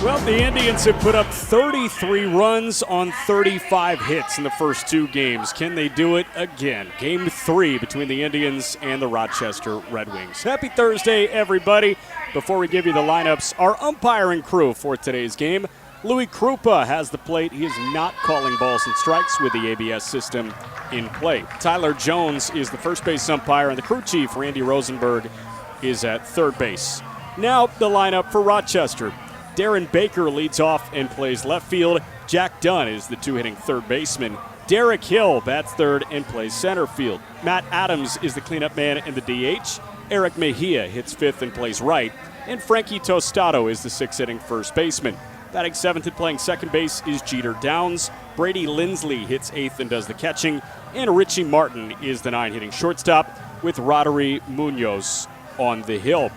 Well, the Indians have put up 33 runs on 35 hits in the first two games. Can they do it again? Game 3 between the Indians and the Rochester Red Wings. Happy Thursday, everybody. Before we give you the lineups, our umpiring crew for today's game. Louis Krupa has the plate. He is not calling balls and strikes with the ABS system in play. Tyler Jones is the first base umpire, and the crew chief, Randy Rosenberg, is at third base. Now the lineup for Rochester. Darren Baker leads off and plays left field. Jack Dunn is the two-hitting third baseman. Derek Hill bats third and plays center field. Matt Adams is the cleanup man in the DH. Eric Mejia hits fifth and plays right. And Frankie Tostado is the sixth-hitting first baseman. Batting seventh and playing second base is Jeter Downs. Brady Lindsley hits eighth and does the catching. And Richie Martin is the nine-hitting shortstop with Roddery Munoz on the hill.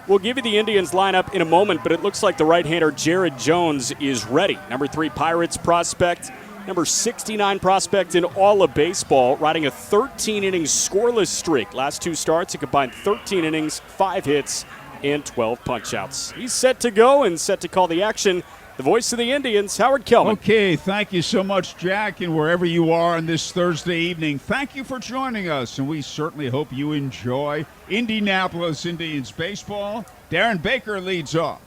We'll give you the Indians lineup in a moment, but it looks like the right-hander Jared Jones is ready. Number 3 Pirates prospect, number 69 prospect in all of baseball, riding a 13-inning scoreless streak. Last two starts, he combined 13 innings, 5 hits, and 12 punch-outs. He's set to go and set to call the action. The voice of the Indians, Howard Kellman. Okay, thank you so much, Jack, and wherever you are on this Thursday evening, thank you for joining us, and we certainly hope you enjoy Indianapolis Indians baseball. Darren Baker leads off.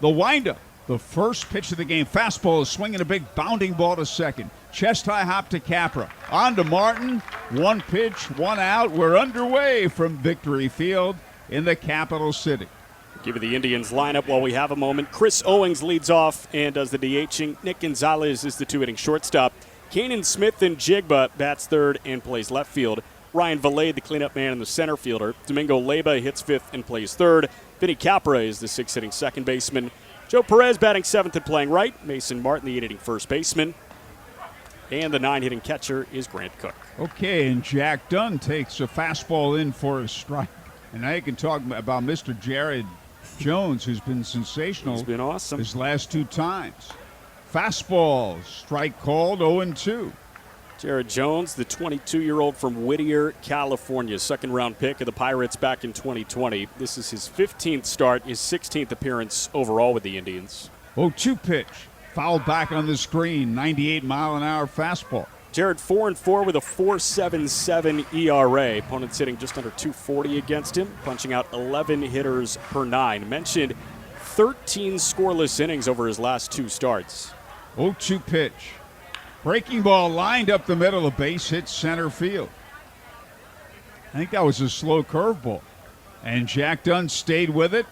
The windup, the first pitch of the game. Fastball is swinging a big bounding ball to second. Chest-high hop to Capra. On to Martin. One pitch, one out. We're underway from Victory Field in the capital city. Give you the Indians lineup while we have a moment. Chris Owings leads off and does the DHing. Nick Gonzalez is the two-hitting shortstop. Kanan Smith and Jigba bats third and plays left field. Ryan Valade, the cleanup man and the center fielder. Domingo Leyba hits fifth and plays third. Vinny Capra is the sixth-hitting second baseman. Joe Perez batting seventh and playing right. Mason Martin, the eight-hitting first baseman. And the nine-hitting catcher is Grant Cook. Okay, and Jack Dunn takes a fastball in for a strike. And now you can talk about Mr. Jared Jones, who's been sensational. He's been awesome his last two times. Fastball, strike called, 0-2. Jared Jones, the 22-year-old from Whittier, California, second-round pick of the Pirates back in 2020. This is his 15th start, his 16th appearance overall with the Indians. 0-2 pitch, fouled back on the screen, 98-mile-an-hour fastball. Jared 4-4 with a 4.77 ERA. Opponents hitting just under 240 against him, punching out 11 hitters per 9. Mentioned 13 scoreless innings over his last two starts. 0-2 pitch. Breaking ball lined up the middle, a base hit center field. I think that was a slow curveball. And Jack Dunn stayed with it.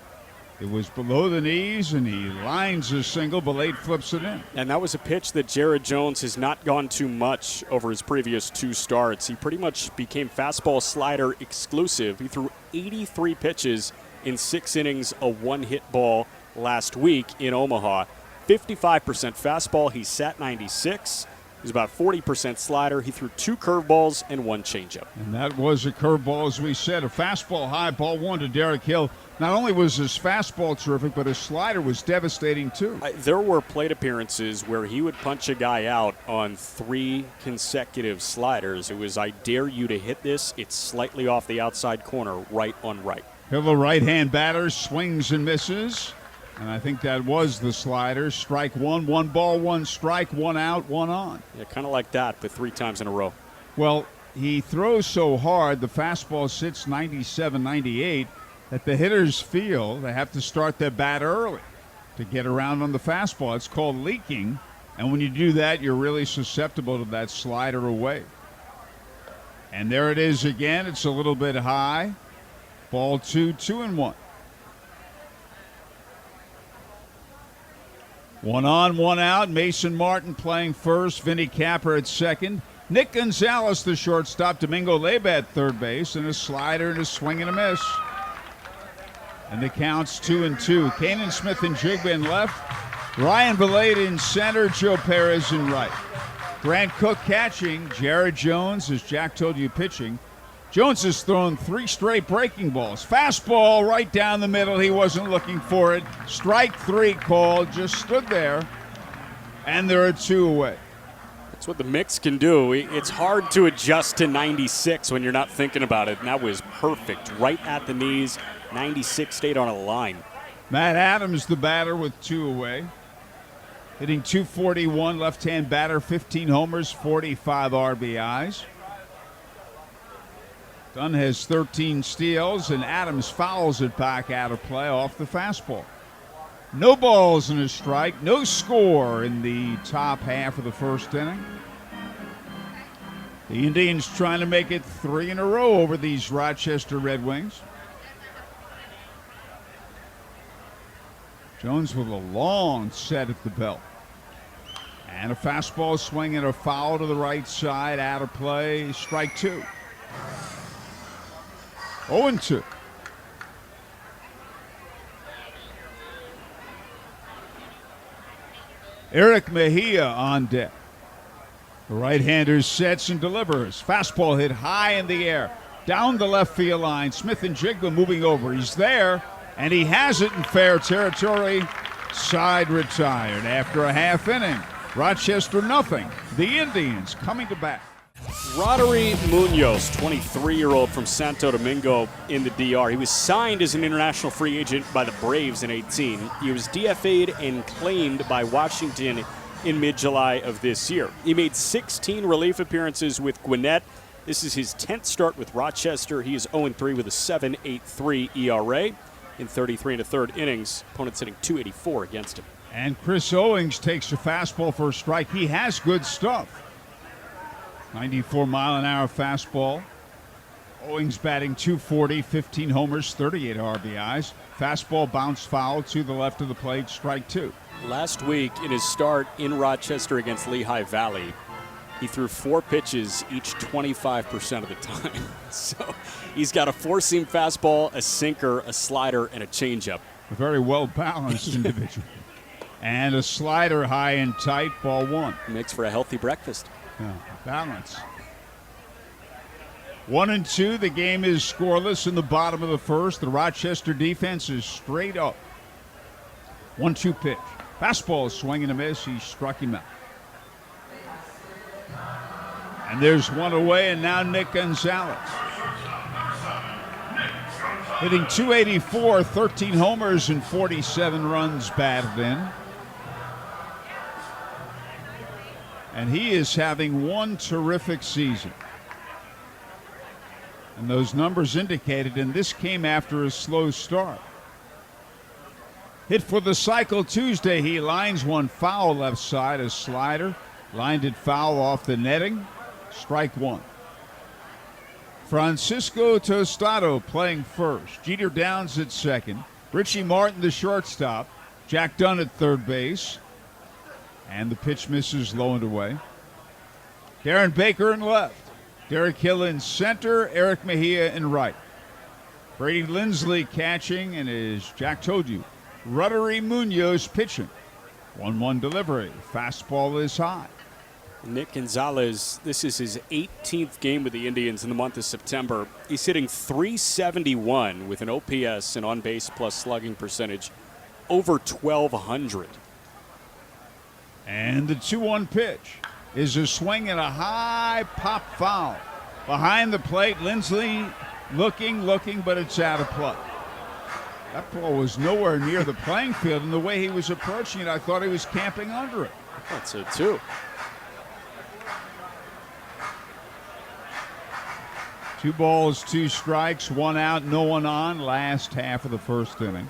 It was below the knees, and he lines a single. Belade flips it in. And that was a pitch that Jared Jones has not gone too much over his previous two starts. He pretty much became fastball slider exclusive. He threw 83 pitches in 6 innings, a one-hit ball last week in Omaha. 55% fastball. He sat 96. He was about 40% slider. He threw 2 curveballs and 1 changeup. And that was a curveball, as we said. A fastball high, ball 1 to Derek Hill. Not only was his fastball terrific, but his slider was devastating, too. There were plate appearances where he would punch a guy out on 3 consecutive sliders. It was, I dare you to hit this. It's slightly off the outside corner, right on right. Hill, the right-hand batter, swings and misses. And I think that was the slider. Strike 1, 1 ball, 1 strike, 1 out, 1 on. Yeah, kind of like that, but 3 times in a row. Well, he throws so hard, the fastball sits 97, 98, that the hitters feel they have to start their bat early to get around on the fastball. It's called leaking, and when you do that, you're really susceptible to that slider away. And there it is again. It's a little bit high. Ball 2, 2-1. 1 on, 1 out. Mason Martin playing first. Vinny Capra at second. Nick Gonzalez, the shortstop. Domingo Leyba at third base. And a slider and a swing and a miss. And the count's 2-2. Kanan Smith and Jigba in left. Ryan Valade in center. Joe Perez in right. Grant Cook catching. Jared Jones, as Jack told you, pitching. Jones has thrown 3 straight breaking balls. Fastball right down the middle. He wasn't looking for it. Strike 3 called. Just stood there. And there are 2 away. That's what the mix can do. It's hard to adjust to 96 when you're not thinking about it. And that was perfect. Right at the knees. 96 stayed on a line. Matt Adams, the batter, with 2 away. Hitting .241, left-hand batter, 15 homers, 45 RBIs. Dunn has 13 steals, and Adams fouls it back out of play off the fastball. No balls and a strike, no score in the top half of the first inning. The Indians trying to make it 3 in a row over these Rochester Red Wings. Jones with a long set at the belt. And a fastball swing and a foul to the right side, out of play, strike 2. 0-2. Eric Mejia on deck. The right-hander sets and delivers. Fastball hit high in the air, down the left field line. Smith and Jigba moving over. He's there, and he has it in fair territory. Side retired after a half inning. Rochester nothing. The Indians coming to bat. Roderick Munoz, 23-year-old from Santo Domingo in the DR. He was signed as an international free agent by the Braves in 18. He was DFA'd and claimed by Washington in mid-July of this year. He made 16 relief appearances with Gwinnett. This is his 10th start with Rochester. He is 0-3 with a 7.83 ERA in 33 1/3 innings. Opponents hitting .284 against him. And Chris Owings takes a fastball for a strike. He has good stuff. 94-mile-an-hour fastball. Owings batting .240, 15 homers, 38 RBIs. Fastball bounced foul to the left of the plate, strike 2. Last week in his start in Rochester against Lehigh Valley, he threw 4 pitches, each 25% of the time. So he's got a 4-seam fastball, a sinker, a slider, and a changeup. A very well-balanced individual. And a slider high and tight, ball 1. Makes for a healthy breakfast. Yeah, balance. 1-2, the game is scoreless in the bottom of the first. The Rochester defense is straight up. 1-2 pitch. Fastball swing and a miss. He struck him out. And there's one away, and now Nick Gonzalez. Hitting .284, 13 homers and 47 runs batted in. And he is having one terrific season. And those numbers indicated, and this came after a slow start. Hit for the cycle Tuesday. He lines one foul left side, a slider. Lined it foul off the netting. Strike 1. Francisco Tostado playing first. Jeter Downs at second. Richie Martin, the shortstop. Jack Dunn at third base. And the pitch misses low and away. Darren Baker in left. Derek Hill in center. Eric Mejia in right. Brady Lindsley catching, and as Jack told you, Roderick Munoz pitching. 1-1 delivery. Fastball is high. Nick Gonzalez, this is his 18th game with the Indians in the month of September. He's hitting .371 with an OPS and on-base plus slugging percentage over 1,200. And the 2-1 pitch is a swing and a high pop foul. Behind the plate, Lindsley looking, but it's out of play. That ball was nowhere near the playing field, and the way he was approaching it, I thought he was camping under it. That's it, too. 2 balls, 2 strikes, 1 out, no one on, last half of the first inning.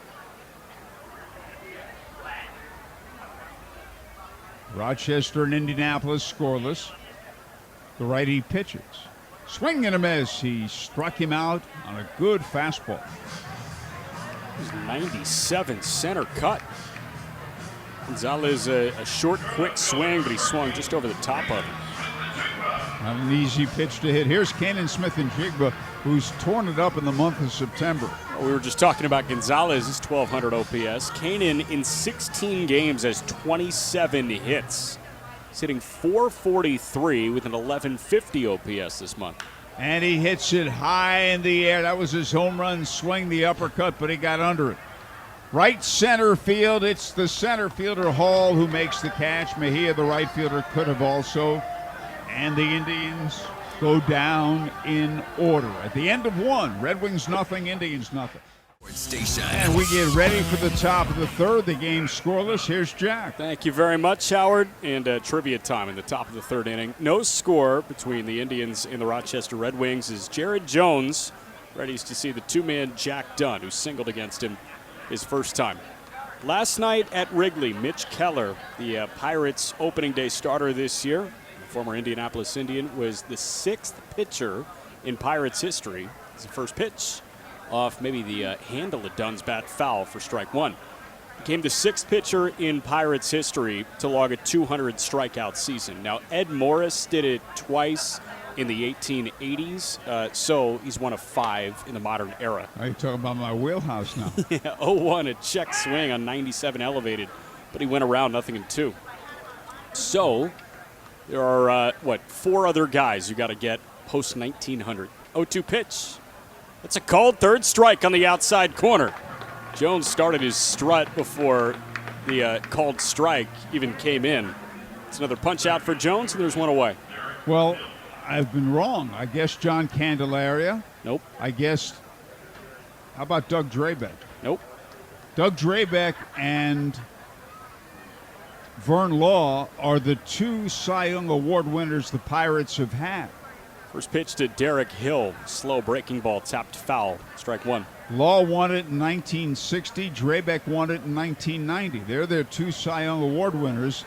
Rochester and Indianapolis scoreless. The righty pitches. Swing and a miss. He struck him out on a good fastball. 97 center cut. Gonzalez, a short, quick swing, but he swung just over the top of it. Not an easy pitch to hit. Here's Canaan Smith and Jigba, who's torn it up in the month of September. We were just talking about Gonzalez's 1,200 OPS. Canaan in 16 games has 27 hits. He's hitting .443 with an 1150 OPS this month. And he hits it high in the air. That was his home run swing, the uppercut, but he got under it. Right center field. It's the center fielder, Hall, who makes the catch. Mejia, the right fielder, could have also. And the Indians go down in order. At the end of 1, Red Wings nothing, Indians nothing. Station. And we get ready for the top of the third. The game's scoreless. Here's Jack. Thank you very much, Howard. And trivia time in the top of the third inning. No score between the Indians and the Rochester Red Wings as Jared Jones readies to see the two-man Jack Dunn, who singled against him his first time. Last night at Wrigley, Mitch Keller, the Pirates' opening day starter this year, the former Indianapolis Indian, was the sixth pitcher in Pirates history. It's the first pitch off maybe the handle of Dunn's bat foul for strike one. Became the sixth pitcher in Pirates history to log a 200 strikeout season. Now, Ed Morris did it twice in the 1880s, so he's one of five in the modern era. Are you talking about my wheelhouse now? Yeah, 0-1, a check swing on 97 elevated, but he went around nothing in two. So there are, four other guys you got to get post 1900. 0-2 pitch. That's a called third strike on the outside corner. Jones started his strut before the called strike even came in. It's another punch out for Jones, and there's one away. Well, I've been wrong. I guessed John Candelaria. Nope. I guessed, how about Doug Drabeck? Nope. Doug Drabeck and Vern Law are the two Cy Young Award winners the Pirates have had. First pitch to Derek Hill. Slow breaking ball tapped foul. Strike one. Law won it in 1960. Drabeck won it in 1990. They're their two Cy Young Award winners.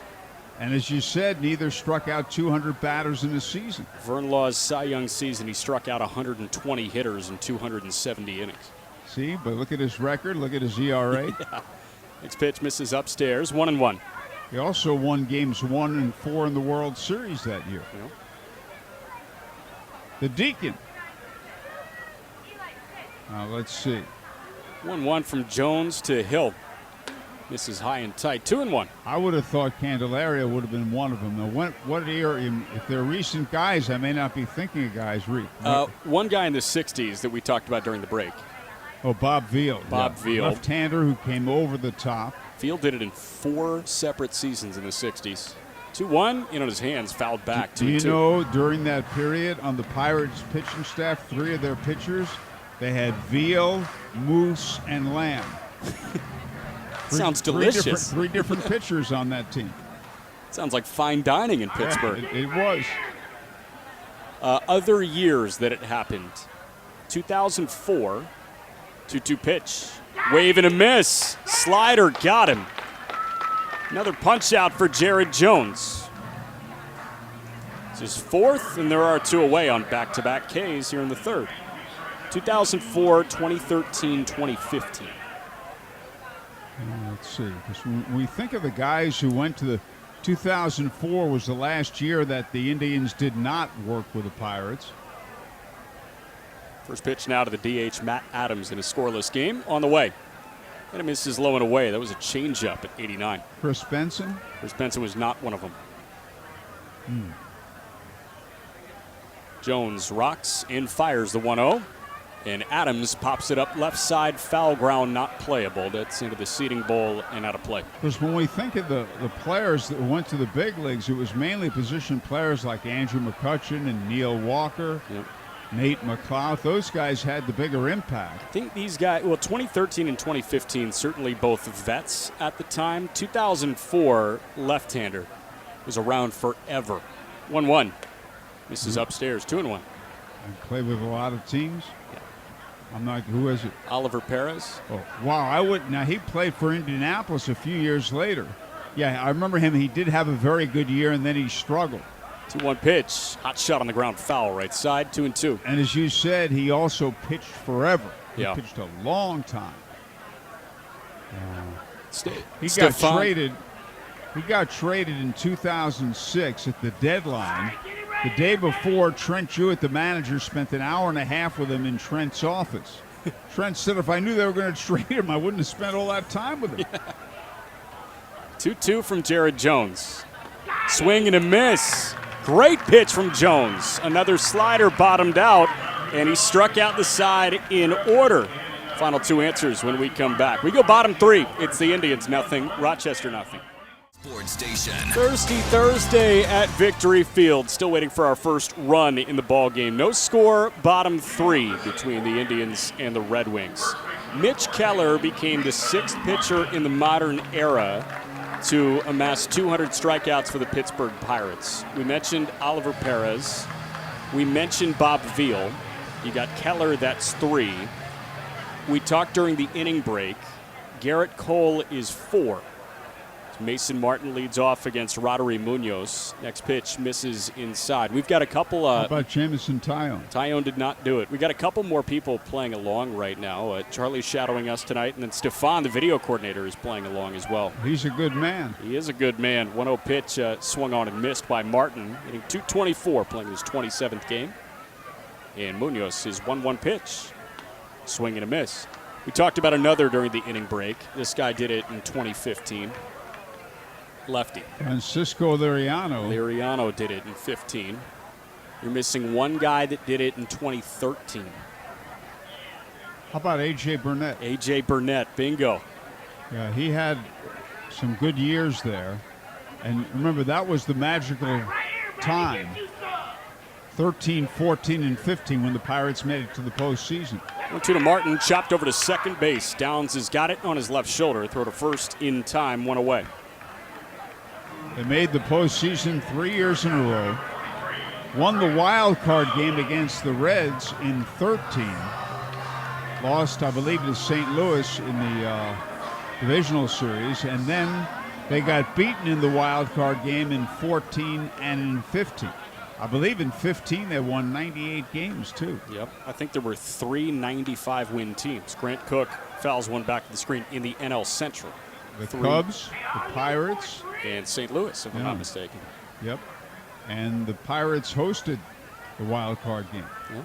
And as you said, neither struck out 200 batters in a season. Vern Law's Cy Young season, he struck out 120 hitters in 270 innings. See, but look at his record. Look at his ERA. Yeah. Next pitch misses upstairs. 1-1. He also won games 1 and 4 in the World Series that year. Yep. The Deacon. Now let's see. 1-1 from Jones to Hill. Misses high and tight. 2-1. I would have thought Candelaria would have been one of them. Now, what year? If they're recent guys, I may not be thinking of guys. One guy in the 60s that we talked about during the break. Oh, Bob Veal. Bob Veal. Left-hander who came over the top. Veal did it in 4 separate seasons in the 60s. 2-1, in on his hands, fouled back. 2-2. Do you know, during that period on the Pirates pitching staff, 3 of their pitchers, they had Veal, Moose, and Lamb. Sounds delicious. Three different pitchers on that team. Sounds like fine dining in Pittsburgh. Yeah, it was. Other years that it happened. 2004, 2-2 pitch. Wave and a miss. Slider got him. Another punch out for Jared Jones. It's his fourth, and there are 2 away on back-to-back Ks here in the third. 2004, 2013, 2015. Let's see. Because when we think of the guys who went to the 2004 was the last year that the Indians did not work with the Pirates. First pitch now to the DH, Matt Adams, in a scoreless game. On the way. And it misses low and away. That was a changeup at 89. Chris Benson? Chris Benson was not one of them. Jones rocks and fires the 1-0. And Adams pops it up left side, foul ground, not playable. That's into the seating bowl and out of play. Because when we think of the players that went to the big leagues, it was mainly position players like Andrew McCutchen and Neil Walker, Nate McLeod. Those guys had the bigger impact. I think these guys, 2013 and 2015, certainly both vets at the time. 2004, left-hander, was around forever. 1-1. Misses upstairs, 2-1. And played with a lot of teams. Yeah. I'm not. Who is it? Oliver Perez. Oh, wow! Now he played for Indianapolis a few years later. Yeah, I remember him. He did have a very good year, and then he struggled. 2-1 pitch. Hot shot on the ground, foul right side. 2-2. And as you said, he also pitched forever. He Yeah. pitched a long time. He Stefan- got traded. He got traded in 2006 at the deadline. The day before, Trent Jewett, the manager, spent an hour and a half with him in Trent's office. Trent said, if I knew they were going to trade him, I wouldn't have spent all that time with him. 2-2 from Jared Jones. Swing and a miss. Great pitch from Jones. Another slider bottomed out, and he struck out the side in order. Final 2 answers when we come back. We go bottom 3. It's the Indians, nothing. Rochester, nothing. Sports Station. Thursday at Victory Field. Still waiting for our first run in the ball game. No score, bottom 3 between the Indians and the Red Wings. Mitch Keller became the 6th pitcher in the modern era to amass 200 strikeouts for the Pittsburgh Pirates. We mentioned Oliver Perez. We mentioned Bob Veal. You got Keller, that's 3. We talked during the inning break. Garrett Cole is 4. Mason Martin leads off against Roddery Munoz. Next pitch misses inside. We've got a couple. How about Jamison Tyone? Tyone did not do it. We got a couple more people playing along right now. Charlie's shadowing us tonight, and then Stefan, the video coordinator, is playing along as well. He's a good man. He is a good man. 1-0 pitch swung on and missed by Martin, hitting .224, playing his 27th game. And Munoz, his 1-1 pitch, swing and a miss. We talked about another during the inning break. This guy did it in 2015. Lefty. Francisco Liriano. Liriano did it in 15. You're missing one guy that did it in 2013. How about A.J. Burnett? A.J. Burnett, bingo. Yeah, he had some good years there. And remember, that was the magical time. 13, 14, and 15 when the Pirates made it to the postseason. 1-2 to Martin, chopped over to second base. Downs has got it on his left shoulder. Throw to first in time, 1 away. They made the postseason 3 years in a row. Won the wild card game against the Reds in 13. Lost, I believe, to St. Louis in the divisional series. And then they got beaten in the wild card game in 14 and in 15. I believe in 15 they won 98 games, too. Yep. I think there were 3 95-win teams. Grant Cook fouls one back to the screen in the NL Central. The Cubs, the Pirates. And St. Louis, if I'm not mistaken. Yep. And the Pirates hosted the wild card game. Yeah.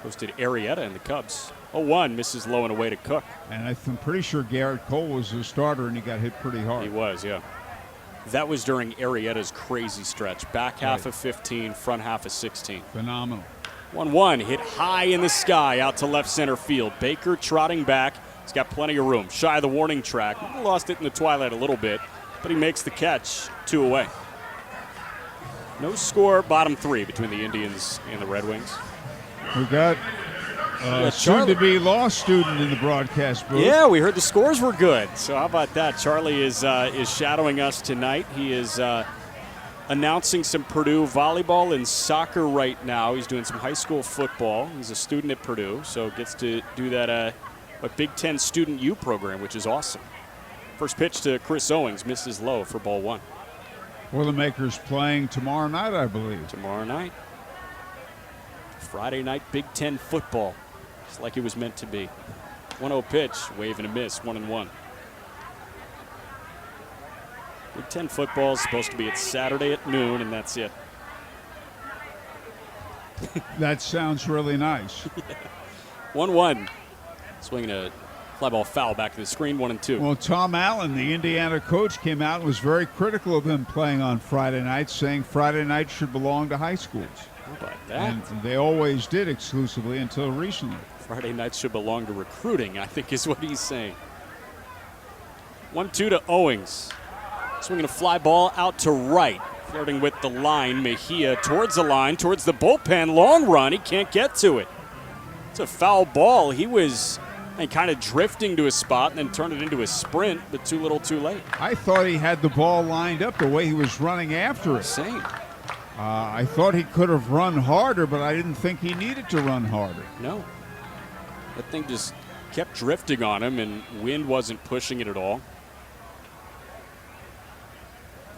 Hosted Arrieta and the Cubs. 0-1, misses low and away to Cook. And I'm pretty sure Garrett Cole was the starter, and he got hit pretty hard. He was, yeah. That was during Arrieta's crazy stretch. Back half of 15, front half of 16. Phenomenal. 1-1, hit high in the sky out to left center field. Baker trotting back. He's got plenty of room. Shy of the warning track. Lost it in the twilight a little bit, but he makes the catch, 2 away. No score, bottom 3 between the Indians and the Red Wings. We got a soon-to-be law student in the broadcast booth. Yeah, we heard the scores were good. So how about that? Charlie is shadowing us tonight. He is announcing some Purdue volleyball and soccer right now. He's doing some high school football. He's a student at Purdue, so gets to do that a Big Ten Student U program, which is awesome. First pitch to Chris Owings, misses low for ball 1. Boilermakers playing tomorrow night, I believe. Tomorrow night. Friday night Big Ten football. It's like it was meant to be. 1-0 pitch, wave and a miss, 1-1. Big Ten football is supposed to be at Saturday at noon, and that's it. That sounds really nice. 1-1. Swinging a fly ball foul back to the screen, 1-2. Well, Tom Allen, the Indiana coach, came out and was very critical of them playing on Friday night, saying Friday night should belong to high schools. How about that? And they always did exclusively until recently. Friday nights should belong to recruiting, I think is what he's saying. 1-2 to Owings. Swinging a fly ball out to right. Flirting with the line. Mejia towards the line, towards the bullpen. Long run. He can't get to it. It's a foul ball. He was kind of drifting to a spot and then turned it into a sprint, but too little too late. I thought he had the ball lined up the way he was running after it. Same. I thought he could have run harder, but I didn't think he needed to run harder. No. That thing just kept drifting on him, and wind wasn't pushing it at all.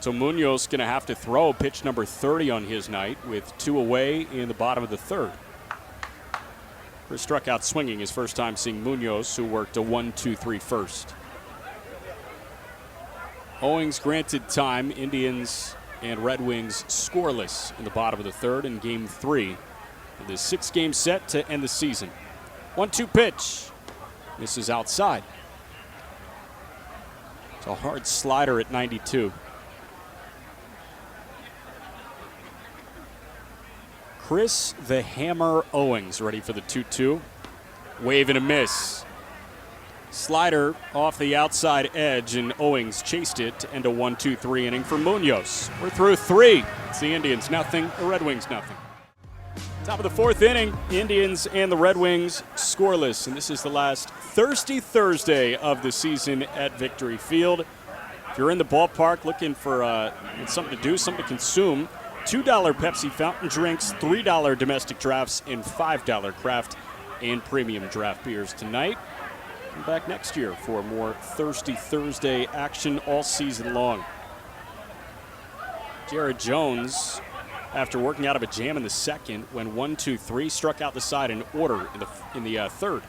So Munoz going to have to throw pitch number 30 on his night with 2 away in the bottom of the 3rd. Chris struck out swinging his first time seeing Munoz, who worked a 1-2-3 first. Owings granted time. Indians and Red Wings scoreless in the bottom of the 3rd in Game 3 of this 6-game set to end the season. 1-2 pitch. Misses outside. It's a hard slider at 92. Chris the Hammer Owings ready for the 2-2. Wave and a miss. Slider off the outside edge, and Owings chased it to end a 1-2-3 inning for Munoz. We're through 3. It's the Indians nothing, the Red Wings nothing. Top of the fourth inning, Indians and the Red Wings scoreless, and this is the last Thirsty Thursday of the season at Victory Field. If you're in the ballpark looking for something to do, something to consume, $2 Pepsi fountain drinks, $3 domestic drafts, and $5 craft and premium draft beers tonight. Come back next year for more Thirsty Thursday action all season long. Jared Jones, after working out of a jam in the second, when 1-2-3, struck out the side in order in the third.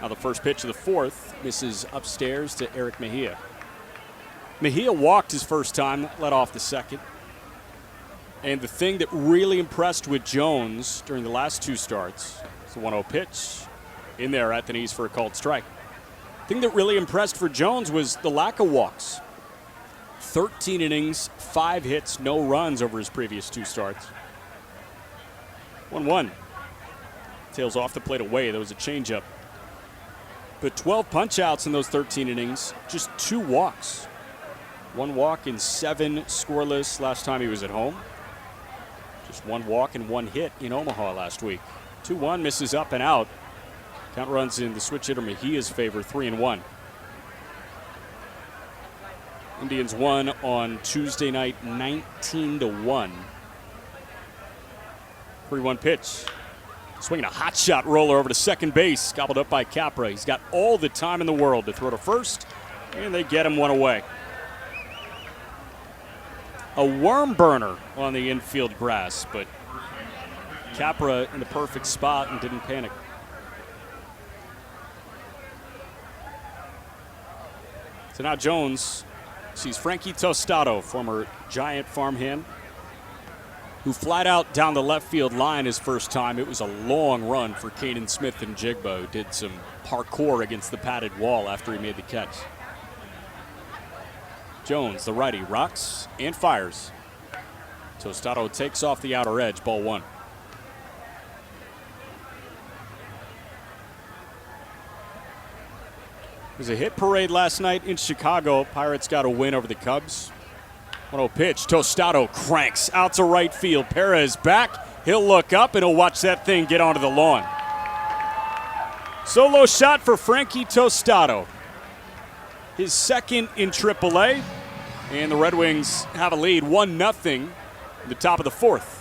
Now the first pitch of the fourth misses upstairs to Eric Mejia. Mejia walked his first time, led off the second. And the thing that really impressed with Jones during the last two starts is the 1-0 pitch in there at the knees for a called strike. The thing that really impressed for Jones was the lack of walks. 13 innings, 5 hits, no runs over his previous two starts. 1-1. Tails off the plate away. There was a changeup. But 12 punch-outs in those 13 innings, just 2 walks. 1 walk in 7 scoreless last time he was at home. Just 1 walk and 1 hit in Omaha last week. 2-1 misses up and out. Count runs in the switch hitter Mejia's favor, 3-1. Indians won on Tuesday night 19-1. 3-1 pitch. Swinging a hot shot roller over to second base. Gobbled up by Capra. He's got all the time in the world to throw to first, and they get him 1 away. A worm burner on the infield grass, but Capra in the perfect spot and didn't panic. So now Jones sees Frankie Tostado, former Giant farmhand, who flat out down the left field line his first time. It was a long run for Kanan Smith and Jigba, who did some parkour against the padded wall after he made the catch. Jones, the righty, rocks and fires. Tostado takes off the outer edge, ball 1. It was a hit parade last night in Chicago. Pirates got a win over the Cubs. 1-0 pitch. Tostado cranks out to right field. Perez back. He'll look up and he'll watch that thing get onto the lawn. Solo shot for Frankie Tostado. His second in AAA. And the Red Wings have a lead, 1-0 in the top of the fourth.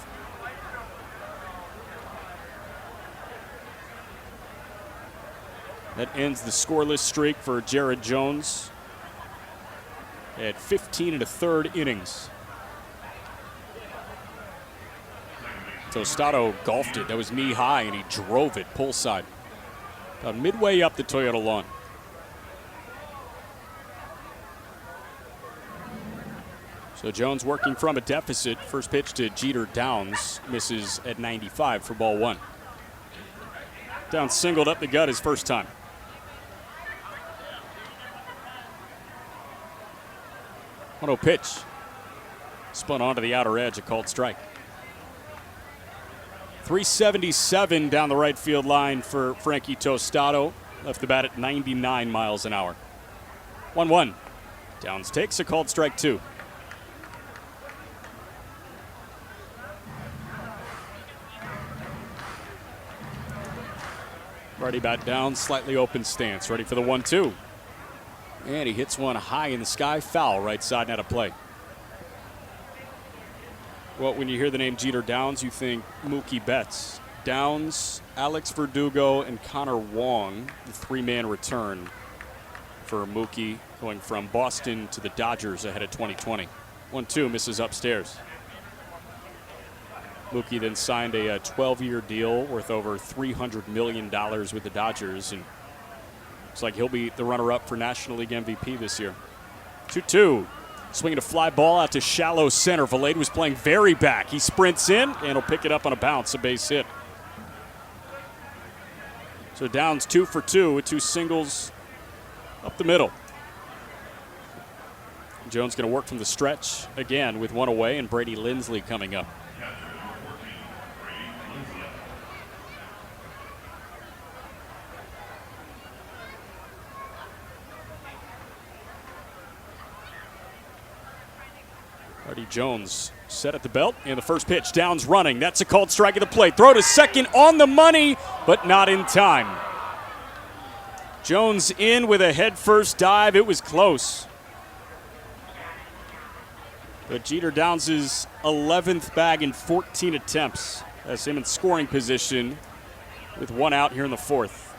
That ends the scoreless streak for Jared Jones at 15 1/3 innings. Tostado golfed it. That was knee high, and he drove it pull side. About midway up the Toyota lawn. So Jones working from a deficit. First pitch to Jeter Downs. Misses at 95 for ball 1. Downs singled up the gut his first time. 1-0 pitch. Spun onto the outer edge, a called strike. 377 down the right field line for Frankie Tostado. Left the bat at 99 miles an hour. 1-1. Downs takes a called strike 2. Righty bat down, slightly open stance. Ready for the 1-2. And he hits one high in the sky, foul, right side net of play. Well, when you hear the name Jeter Downs, you think Mookie Betts. Downs, Alex Verdugo, and Connor Wong, the 3-man return for Mookie, going from Boston to the Dodgers ahead of 2020. 1-2 misses upstairs. Mookie then signed a 12-year deal worth over $300 million with the Dodgers, and looks like he'll be the runner-up for National League MVP this year. 2-2. Swinging a fly ball out to shallow center. Valade was playing very back. He sprints in, and he'll pick it up on a bounce, a base hit. So Downs 2 for 2 with 2 singles up the middle. Jones going to work from the stretch again with 1 away, and Brady Lindsley coming up. Artie Jones set at the belt, and the first pitch, Downs running. That's a called strike at the plate. Throw to second on the money, but not in time. Jones in with a head-first dive. It was close. But Jeter Downs' 11th bag in 14 attempts. That's him in scoring position with one out here in the fourth.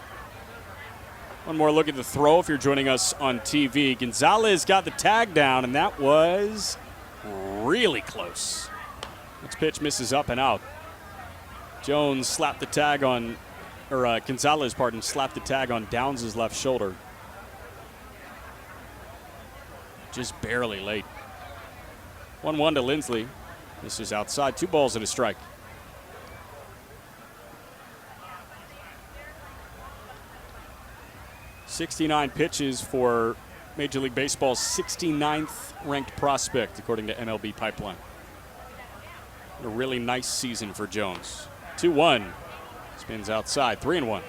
One more look at the throw if you're joining us on TV. Gonzalez got the tag down, and that was really close. This pitch misses up and out. Jones slapped the tag on, or Gonzalez, slapped the tag on Downs' left shoulder. Just barely late. 1-1 to Lindsley. This is outside. 2 balls and a strike. .69 pitches for Major League Baseball's 69th ranked prospect, according to MLB Pipeline. A really nice season for Jones. 2-1. Spins outside. 3-1.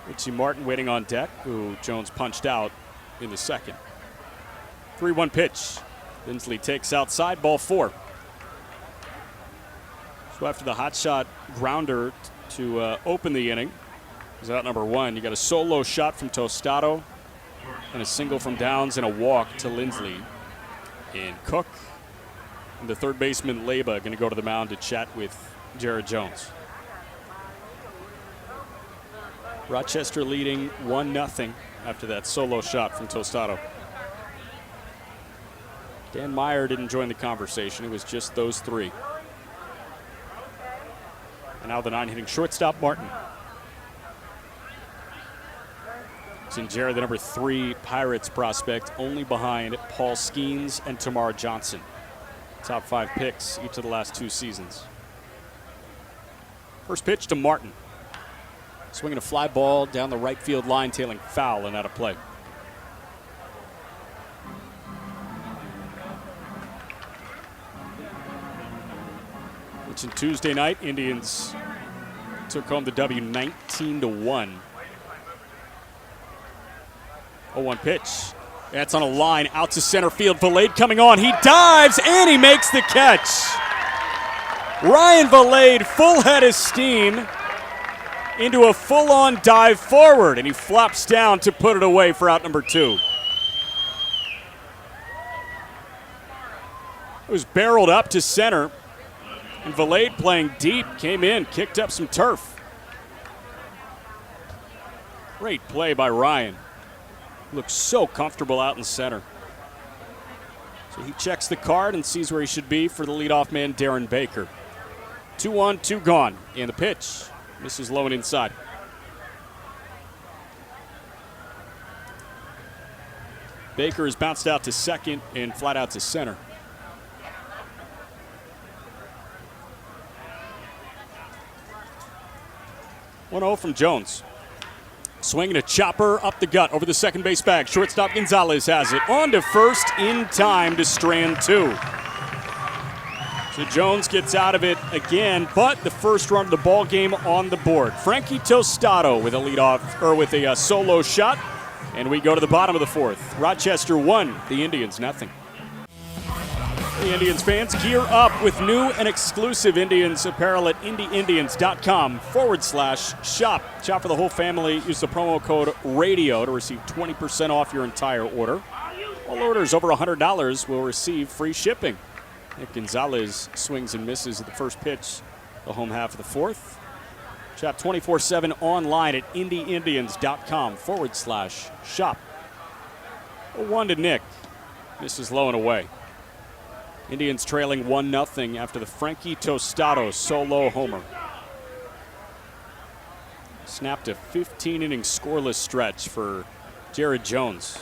Richie Martin waiting on deck, who Jones punched out in the second. 3-1 pitch. Lindsley takes outside, ball 4. So after the hot shot grounder to open the inning, is out number 1. You got a solo shot from Tostado and a single from Downs and a walk to Lindsley. And Cook and the third baseman Leyba going to go to the mound to chat with Jared Jones. Rochester leading 1-0 after that solo shot from Tostado. Dan Meyer didn't join the conversation. It was just those 3. And now the 9-hitting shortstop, Martin. Jared, the number 3 Pirates prospect, only behind Paul Skeens and Tamar Johnson. Top 5 picks each of the last 2 seasons. First pitch to Martin. Swinging a fly ball down the right field line, tailing foul and out of play. And Tuesday night, Indians took home the W 19-1. 0-1 pitch. That's on a line out to center field. Valade coming on. He dives and he makes the catch. Ryan Valade, full head of steam into a full-on dive forward, and he flops down to put it away for out number 2. It was barreled up to center. And Valade playing deep, came in, kicked up some turf. Great play by Ryan. Looks so comfortable out in center. So he checks the card and sees where he should be for the leadoff man, Darren Baker. 2 on, 2 gone. And the pitch misses low and inside. Baker is bounced out to second and flat out to center. 1-0 from Jones. Swinging a chopper up the gut over the second base bag. Shortstop Gonzalez has it. On to first in time to strand 2. So Jones gets out of it again, but the first run of the ball game on the board. Frankie Tostado with a leadoff, or with a solo shot, and we go to the bottom of the 4th. Rochester 1, the Indians 0. The Indians fans, gear up with new and exclusive Indians apparel at IndyIndians.com/shop. Shop for the whole family. Use the promo code RADIO to receive 20% off your entire order. All orders over $100 will receive free shipping. Nick Gonzalez swings and misses at the first pitch, the home half of the 4th. Shop 24/7 online at IndyIndians.com/shop. 1 to Nick. Misses low and away. Indians trailing 1-0 after the Frankie Tostado solo homer. Snapped a 15-inning scoreless stretch for Jared Jones.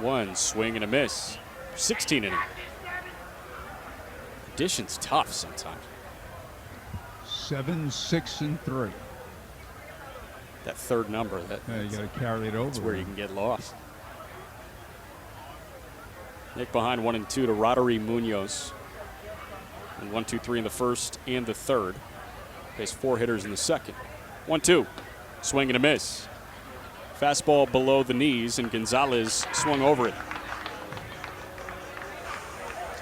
1 swing and a miss. 16 inning. Addition's tough sometimes. 7, 6, and 3. That third number, you got to carry it over. That's where you can get lost. Nick behind 1 and 2 to Roddery Munoz. And 1, 2, 3 in the first and the third. Faced 4 hitters in the second. 1-2. Swing and a miss. Fastball below the knees, and Gonzalez swung over it.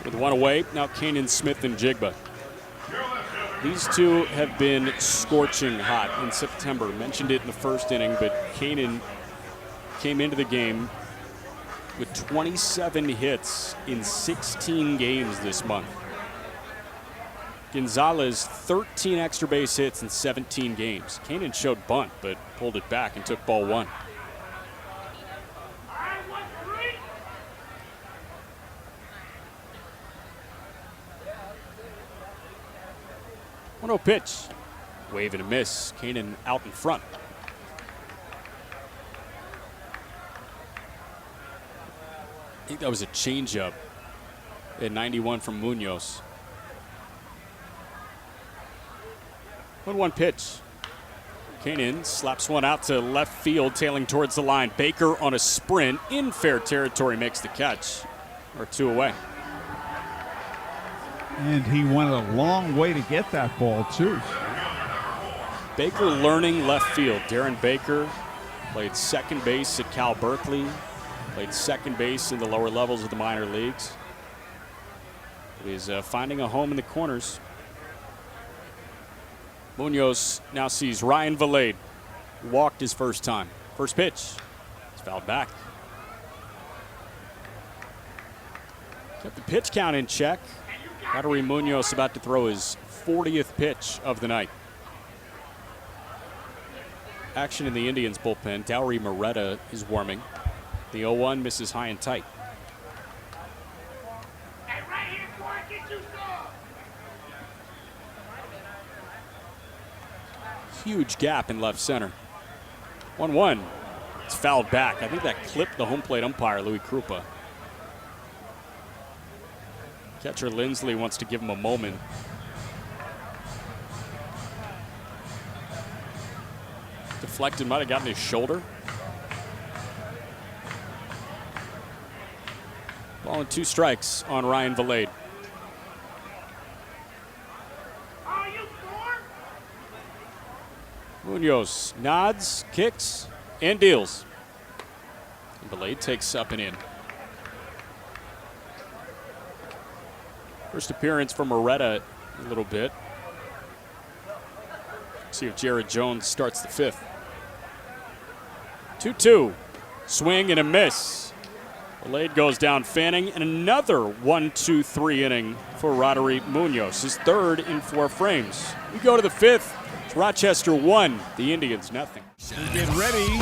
With one away, now Kanan Smith and Jigba. These two have been scorching hot in September. Mentioned it in the first inning, but Kanan came into the game with 27 hits in 16 games this month. Gonzalez, 13 extra base hits in 17 games. Kanan showed bunt, but pulled it back and took ball one. 1-0 pitch. Wave and a miss. Kanan out in front. I think that was a changeup at 91 from Munoz. 1-1 pitch. Kanan slaps one out to left field, tailing towards the line. Baker on a sprint in fair territory makes the catch. Or two away. And he went a long way to get that ball, too. Baker learning left field. Darren Baker played second base at Cal Berkeley, played second base in the lower levels of the minor leagues. He's finding a home in the corners. Munoz now sees Ryan Valade. Walked his first time. First pitch. It's fouled back. Kept the pitch count in check. Valery Munoz about to throw his 40th pitch of the night. Action in the Indians bullpen. Dowry Moretta is warming. The 0-1 misses high and tight. Huge gap in left center. 1-1. It's fouled back. I think that clipped the home plate umpire, Louis Krupa. Catcher Lindsley wants to give him a moment. Deflected, might have gotten his shoulder. Ball and 2 strikes on Ryan Valade. Munoz nods, kicks, and deals. And Valade takes up and in. First appearance for Moretta a little bit. See if Jared Jones starts the 5th. 2-2. Swing and a miss. Valade goes down Fanning, and another 1-2-3 inning for Roderick Munoz, his 3rd in 4 frames. We go to the 5th. It's Rochester 1, the Indians nothing. Get ready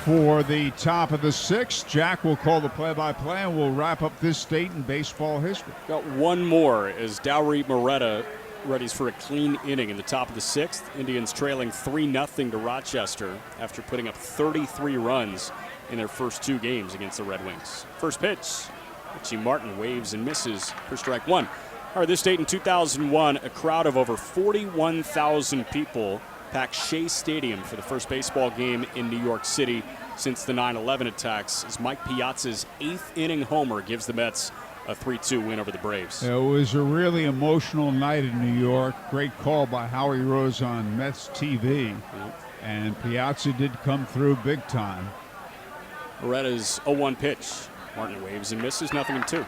for the top of the 6th. Jack will call the play-by-play, and we'll wrap up this date in baseball history. Got one more as Dowry Moretta readies for a clean inning in the top of the 6th. Indians trailing 3-0 to Rochester after putting up 33 runs in their first 2 games against the Red Wings. First pitch, Richie Martin waves and misses for strike 1. All right, this date in 2001, a crowd of over 41,000 people packed Shea Stadium for the first baseball game in New York City since the 9/11 attacks, as Mike Piazza's 8th inning homer gives the Mets a 3-2 win over the Braves. It was a really emotional night in New York. Great call by Howie Rose on Mets TV. And Piazza did come through big time. Moretta's 0-1 pitch. Martin waves and misses, 0-2.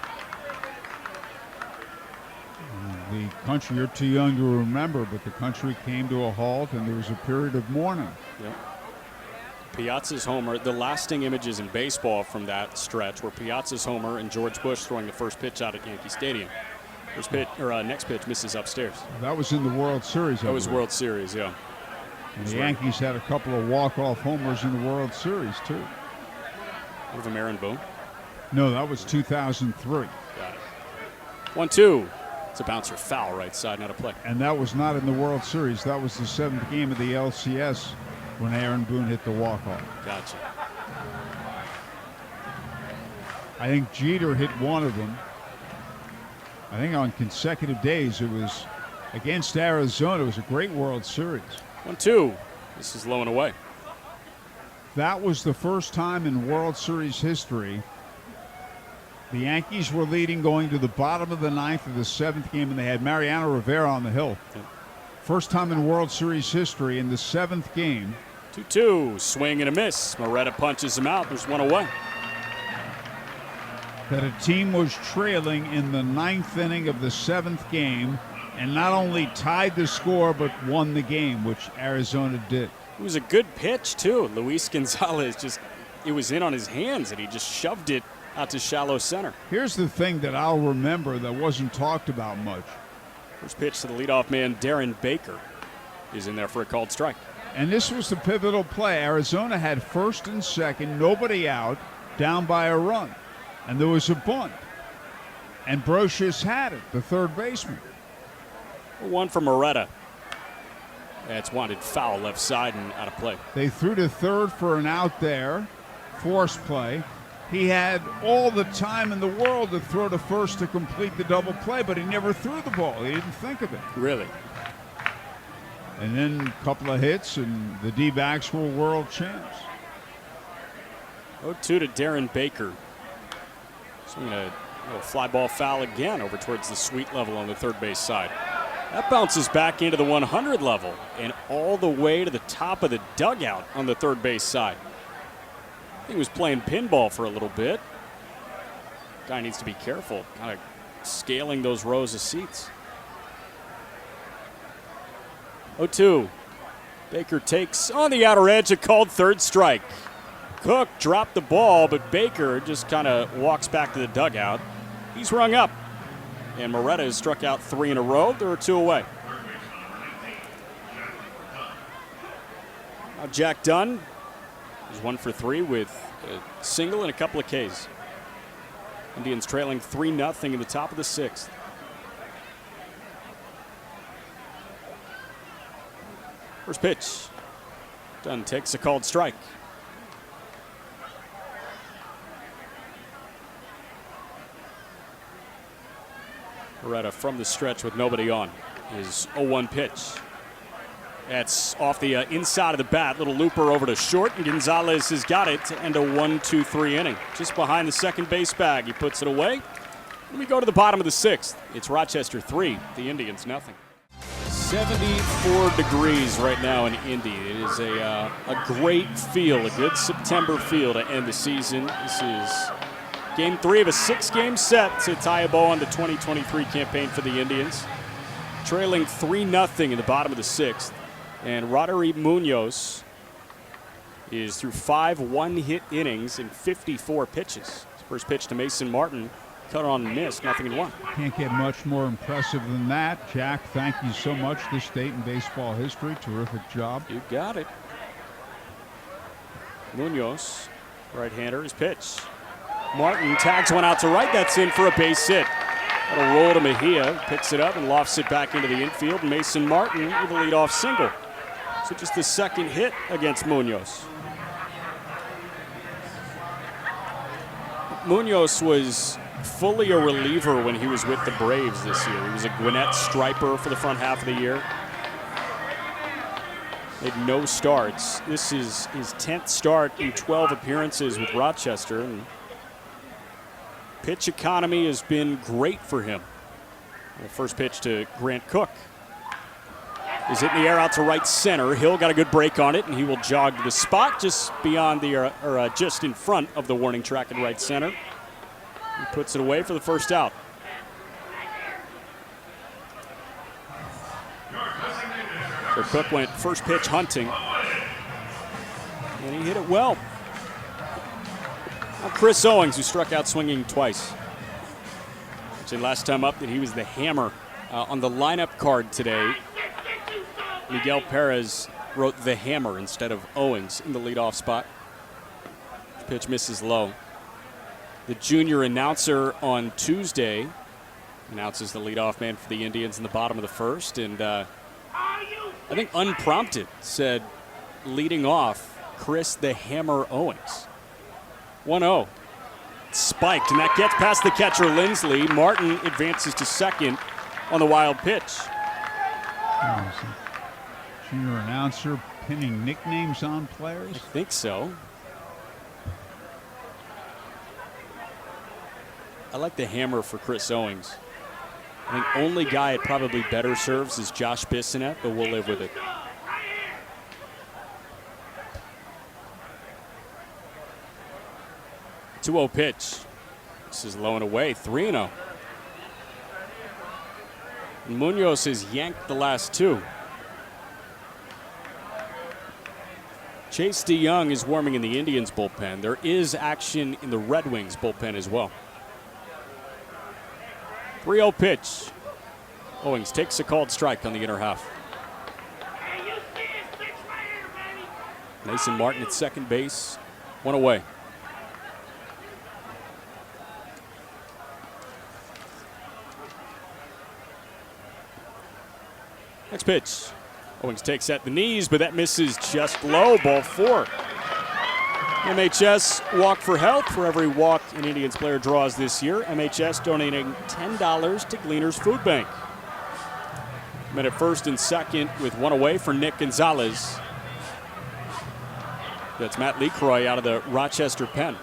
The country, you're too young to remember, but the country came to a halt and there was a period of mourning. Yep. Piazza's homer, the lasting images in baseball from that stretch were Piazza's homer and George Bush throwing the first pitch out at Yankee Stadium. First pitch, or next pitch misses upstairs. That was in the World Series. That was World Series, yeah. And the Yankees had a couple of walk-off homers in the World Series, too. One of them, Aaron Boone? No, that was 2003. Got it. 1-2. It's a bouncer foul right side, not a play. And that was not in the World Series. That was the 7th game of the LCS when Aaron Boone hit the walk-off. Gotcha. I think Jeter hit one of them. I think on consecutive days. It was against Arizona. It was a great World Series. 1-2. This is low and away. That was the first time in World Series history the Yankees were leading going to the bottom of the 9th of the 7th game, and they had Mariano Rivera on the hill. Yep. First time in World Series history in the 7th game 2-2, swing and a miss. Moretta punches him out. There's one away. That a team was trailing in the 9th inning of the 7th game and not only tied the score but won the game, which Arizona did. It was a good pitch, too. Luis Gonzalez it was in on his hands, and he just shoved it out to shallow center. Here's the thing that I'll remember that wasn't talked about much. First pitch to the leadoff man, Darren Baker, is in there for a called strike. And this was the pivotal play. Arizona had first and second, nobody out, down by a run. And there was a bunt. And Brocious had it, the third baseman. One for Moretta. That's wanted foul left side and out of play. They threw to third for an out there, forced play. He had all the time in the world to throw to first to complete the double play, but he never threw the ball. He didn't think of it. Really? And then a couple of hits, and the D-backs were world champs. 0-2 to Darren Baker. Swinging a little fly ball foul again over towards the sweet level on the third base side. That bounces back into the 100 level and all the way to the top of the dugout on the third base side. He was playing pinball for a little bit. Guy needs to be careful, kind of scaling those rows of seats. 0-2. Baker takes on the outer edge, a called third strike. Cook dropped the ball, but Baker just kind of walks back to the dugout. He's rung up. And Moretta has struck out 3 in a row. There are 2 away. Now Jack Dunn is 1 for 3 with a single and a couple of Ks. Indians trailing 3-0 in the top of the 6th. First pitch. Dunn takes a called strike. Moretta from the stretch with nobody on. His 0-1 pitch. That's off the inside of the bat. Little looper over to short, and Gonzalez has got it to end a 1-2-3 inning. Just behind the second base bag. He puts it away. And we go to the bottom of the 6th. It's Rochester 3, the Indians nothing. 74 degrees right now in Indy. It is a great feel, a good September feel to end the season. This is Game 3 of a 6-game set to tie a bow on the 2023 campaign for the Indians. Trailing 3-0 in the bottom of the 6th. And Roderick Munoz is through 5 one-hit innings in 54 pitches. His first pitch to Mason Martin, cut on and missed, 0-1. Can't get much more impressive than that. Jack, thank you so much. This date in baseball history. Terrific job. You got it. Munoz, right-hander, his pitch. Martin tags one out to right. That's in for a base hit. That'll roll to Mejia. Picks it up and lofts it back into the infield. Mason Martin with a leadoff single. So just the second hit against Munoz. Munoz was fully a reliever when he was with the Braves this year. He was a Gwinnett striper for the front half of the year. Made no starts. This is his 10th start in 12 appearances with Rochester. And pitch economy has been great for him. The first pitch to Grant Cook is hit in the air out to right center. Hill got a good break on it, and he will jog to the spot just beyond the, just in front of the warning track in right center. He puts it away for the first out. So Cook went first pitch hunting, and he hit it well. Now Chris Owings, who struck out swinging twice. Actually, last time up that he was the hammer on the lineup card today. Miguel Perez wrote the hammer instead of Owings in the leadoff spot. Pitch misses low. The junior announcer on Tuesday announces the leadoff man for the Indians in the bottom of the first, and I think unprompted said leading off Chris the Hammer Owings. 1-0. Spiked, and that gets past the catcher Lindsley. Martin advances to second on the wild pitch. Junior announcer pinning nicknames on players? I think so. I like the hammer for Chris Owings. I think only guy it probably better serves is Josh Bissonette, but we'll live with it. 2-0 pitch. This is low and away, 3-0. Munoz has yanked the last two. Chase DeYoung is warming in the Indians bullpen. There is action in the Red Wings bullpen as well. 3-0 pitch. Owings takes a called strike on the inner half. Mason Martin at second base, 1 away. Next pitch. Owings takes at the knees, but that misses just low. Ball 4. MHS Walk for Health. For every walk an Indians player draws this year, MHS donating $10 to Gleaners Food Bank. Men at first and second with 1 away for Nick Gonzalez. That's Matt LeCroy out of the Rochester pen.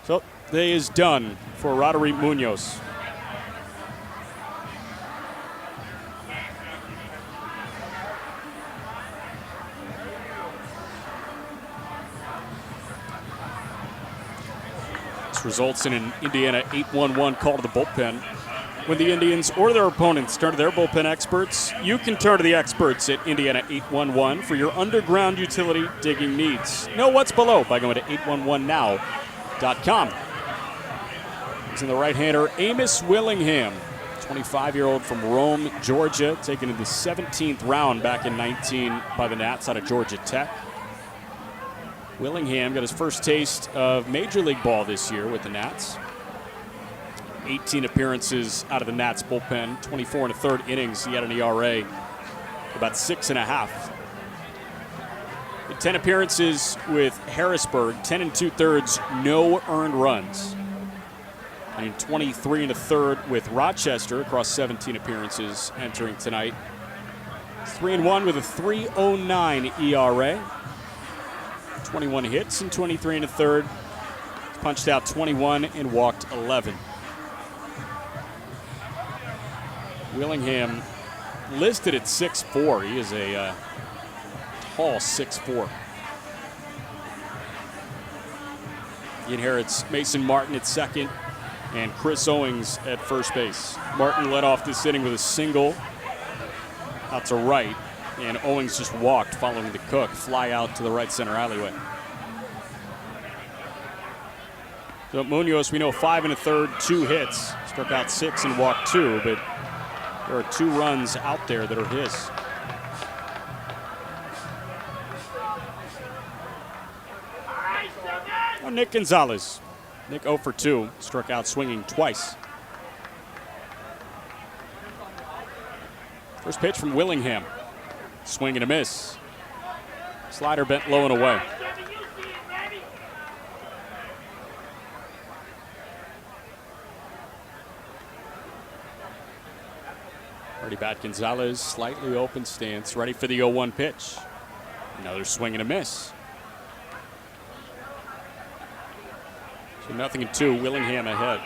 So, day is done for Roderick Munoz. This results in an Indiana 8-1-1 call to the bullpen. When the Indians or their opponents turn to their bullpen experts, you can turn to the experts at Indiana 811 for your underground utility digging needs. Know what's below by going to 811now.com. He's in the right-hander, Amos Willingham, 25-year-old from Rome, Georgia, taken in the 17th round back in 19 by the Nats out of Georgia Tech. Willingham got his first taste of Major League ball this year with the Nats. 18 appearances out of the Nats bullpen, 24 1/3 innings. He had an ERA about 6.5. 10 appearances with Harrisburg, 10 2/3, no earned runs. And in 23 1/3 with Rochester across 17 appearances entering tonight. 3-1 with a 3.09 ERA. 21 hits in 23 1/3. Punched out 21 and walked 11. Willingham listed at 6'4". He is a tall 6'4". He inherits Mason Martin at second and Chris Owings at first base. Martin led off this inning with a single out to right, and Owings just walked following the Cook fly out to the right center alleyway. So Munoz, we know 5 1/3, 2 hits, struck out 6 and walked 2, but there are 2 runs out there that are his. Oh, Nick Gonzalez. Nick 0 for 2, struck out swinging twice. First pitch from Willingham. Swing and a miss. Slider bent low and away. Ready bat Gonzalez, slightly open stance, ready for the 0-1 pitch. Another swing and a miss. So 0-2, Willingham ahead.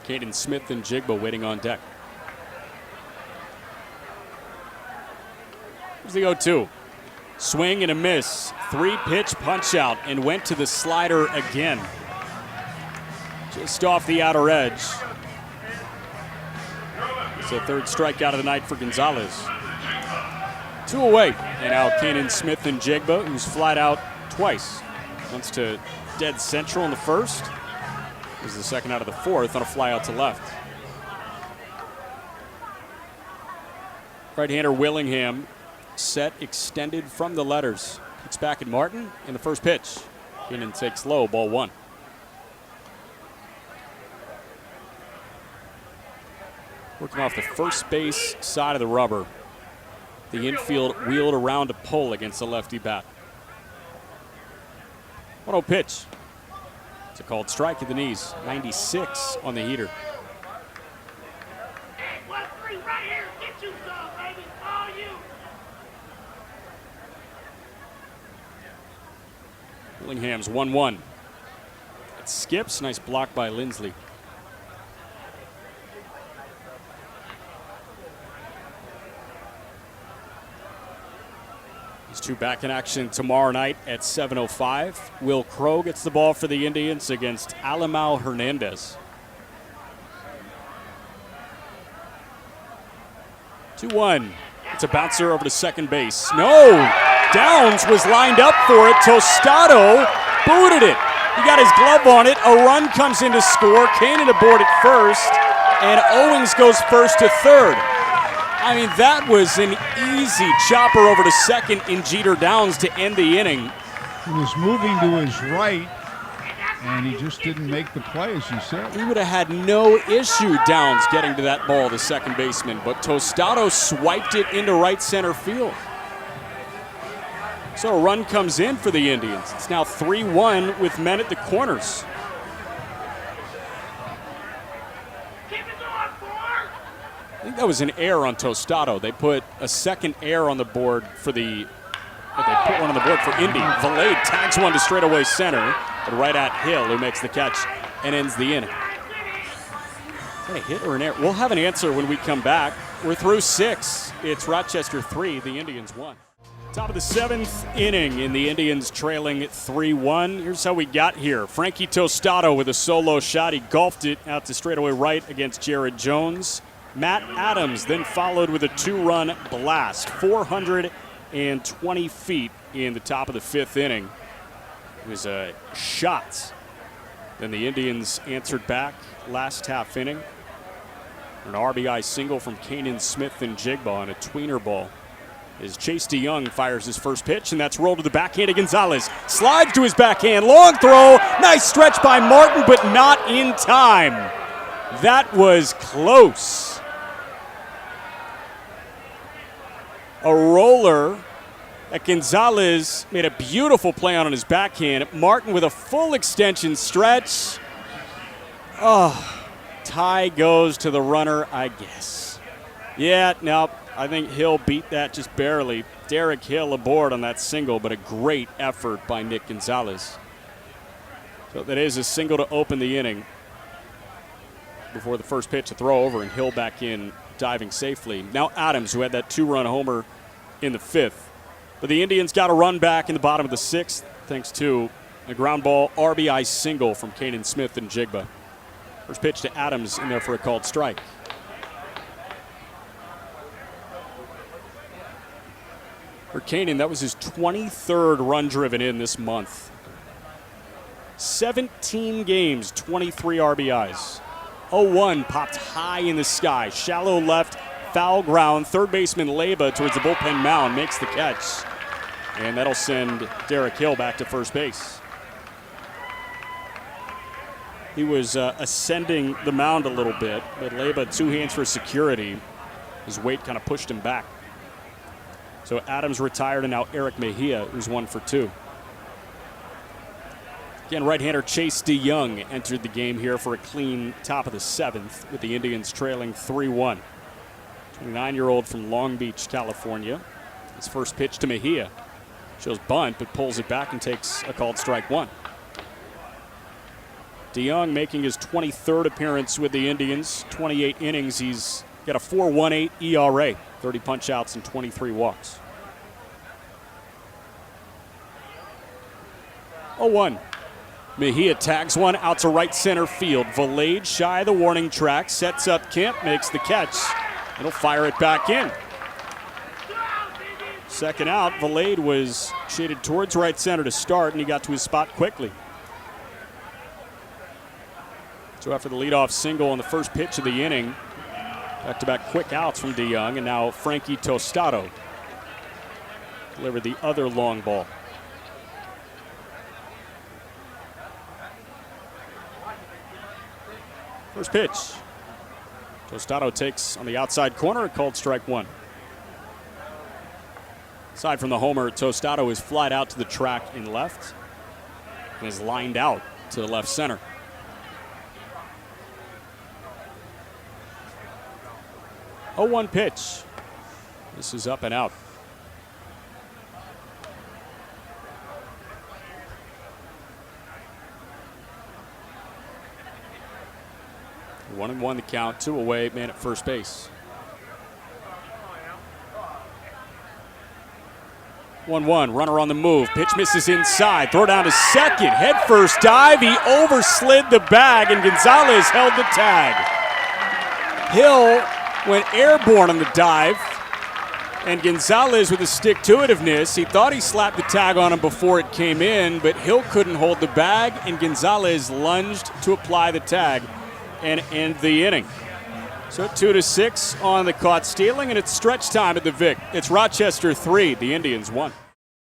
Caden Smith and Jigba waiting on deck. Here's the 0-2. Swing and a miss. 3-pitch punch out and went to the slider again. Just off the outer edge. It's the 3rd strikeout of the night for Gonzalez. 2 away. And now Caden Smith and Jigba, who's flat out twice. Once to dead central in the first. This is the second out of the 4th on a fly out to left. Right-hander Willingham set extended from the letters. Kicks back at Martin in the first pitch. Keenan takes low, ball 1. Working off the first base side of the rubber. The infield wheeled around to pull against the lefty bat. 1-0 pitch. It's a called strike at the knees. 96 on the heater. Willingham's 1-1. It skips. Nice block by Lindsley. These two back in action tomorrow night at 7:05. Will Crow gets the ball for the Indians against Alamau Hernandez. 2-1. It's a bouncer over to second base. No! Downs was lined up for it. Tostado booted it. He got his glove on it. A run comes in to score. Kanan aboard at first. And Owings goes first to third. I mean, that was an easy chopper over to second in Jeter Downs to end the inning. He was moving to his right, and he just didn't make the play, as you said. He would have had no issue, Downs, getting to that ball, the second baseman. But Tostado swiped it into right center field. So a run comes in for the Indians. It's now 3-1 with men at the corners. I think that was an error on Tostado. They put a second error on the board for the. They put one on the board for Indy. Valade tags one to straightaway center, but right at Hill, who makes the catch and ends the inning. Is that a hit or an error? We'll have an answer when we come back. We're through 6. It's Rochester 3, the Indians 1. Top of the 7th inning, and the Indians trailing 3-1. Here's how we got here. Frankie Tostado with a solo shot. He golfed it out to straightaway right against Jared Jones. Matt Adams then followed with a 2-run blast, 420 feet in the top of the 5th inning. It was a shot. Then the Indians answered back last half inning. An RBI single from Kanan Smith and Jigba on a tweener ball. As Chase DeYoung fires his first pitch, and that's rolled to the backhand of Gonzalez. Slides to his backhand, long throw, nice stretch by Martin, but not in time. That was close. A roller that Gonzalez made a beautiful play on his backhand. Martin with a full extension stretch. Oh, tie goes to the runner, I guess. Yeah, no, I think Hill beat that just barely. Derek Hill aboard on that single, but a great effort by Nick Gonzalez. So that is a single to open the inning before the first pitch, a throw over, and Hill back in, diving safely. Now Adams, who had that 2-run homer in the 5th. But the Indians got a run back in the bottom of the 6th, thanks to a ground ball RBI single from Kanan Smith and Jigba. First pitch to Adams in there for a called strike. For Kanan, that was his 23rd run driven in this month. 17 games, 23 RBIs. 0-1 popped high in the sky. Shallow left, foul ground. Third baseman Leyba towards the bullpen mound makes the catch. And that'll send Derek Hill back to first base. He was ascending the mound a little bit, but Leyba 2 hands for security. His weight kind of pushed him back. So Adams retired, and now Eric Mejia, who's 1 for 2. Again, right-hander Chase DeYoung entered the game here for a clean top of the 7th, with the Indians trailing 3-1. 29-year-old from Long Beach, California. His first pitch to Mejia. Shows bunt, but pulls it back and takes a called strike 1. DeYoung making his 23rd appearance with the Indians. 28 innings. He's got a 4.18 ERA. 30 punch-outs and 23 walks. 0-1. Mejia tags one out to right center field. Valade shy of the warning track. Sets up Kemp, makes the catch. It'll fire it back in. Second out, Valade was shaded towards right center to start, and he got to his spot quickly. So after the leadoff single on the first pitch of the inning, back-to-back quick outs from DeYoung, and now Frankie Tostado delivered the other long ball. First pitch. Tostado takes on the outside corner, a called strike 1. Aside from the homer, Tostado is flied out to the track in left and is lined out to the left center. Oh, 1 pitch. This is up and out. One and 1 the count, 2 away, man at first base. 1-1, runner on the move. Pitch misses inside. Throw down to second. Head first dive. He overslid the bag, and Gonzalez held the tag. Hill went airborne on the dive, and Gonzalez with a stick-to-itiveness. He thought he slapped the tag on him before it came in, but Hill couldn't hold the bag, and Gonzalez lunged to apply the tag and end the inning. So 2-6 on the caught stealing, and it's stretch time at the Vic. It's Rochester 3, the Indians 1.